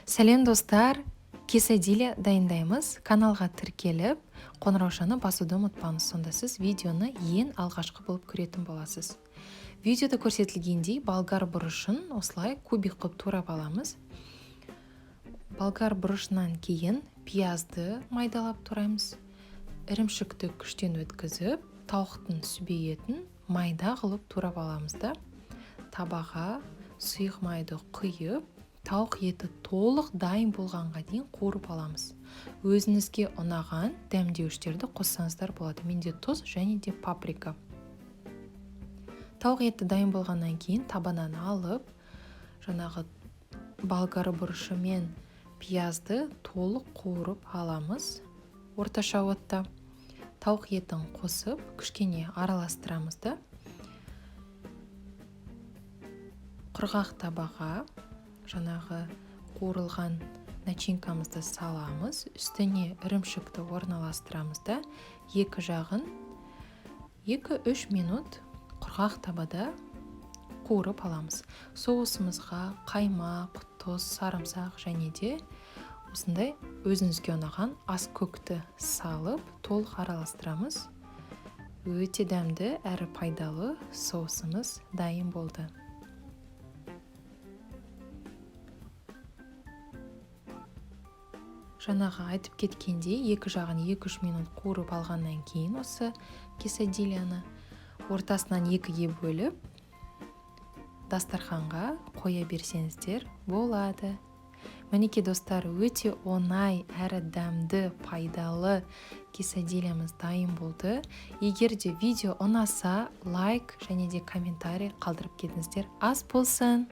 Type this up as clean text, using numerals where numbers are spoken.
Сәлем достар, quesadilla дайындаймыз. Каналға тіркеліп, қоңыраушаны басуды ұмытпаңыз. Сонда сіз видеоны ең алғашқы болып көретін боласыз. Видеода көрсетілгендей болгар бұрышын осылай кубик қылып турап аламыз. Болгар бұрышынан кейін пиязды майдалап тураймыз. Ірімшікті күштен өткізіп, тауықтың сүбе етін майда қылып турап аламыз да. Табаға сұйық майды құйып, тауық еті толық дайын болғанға дейін қуырып аламыз. Өзіңізге ұнаған дәмдеуіштерді қоссаңыздар болады. Менде тұз және де паприка. Тауық еті дайын болғаннан кейін табанан алып, жаңағы болгар бұрышы мен пиязды толық қуырып аламыз. Орташа отта тауық етін қосып, кішкене араластырамыз да. Құрғақ табаға жаңағы қуырылған начинкамызды саламыз. Үстіне ірімшікті орналастырамыз да, екі жағын 2-3 минут құрғақ табада қуырып аламыз. Соусымызға қаймақ, тұз, сарымсақ және де осындай өзіңізге ұнаған ас көкті салып, толық араластырамыз. Өте дәмді әрі пайдалы соусымыз дайын болды. Жаңағы айтып кеткенде екі жағын 2-3 минут қуырып алғаннан кейін осы quesadillаны ортасынан екіге бөліп дастарханға қоя берсеңіздер болады. Мінекей достар, өте оңай әрі дәмді, пайдалы quesadillamыз дайын болды. Егер де видео ұнаса, лайк және де комментарий қалдырып кетіңіздер. Ас болсын!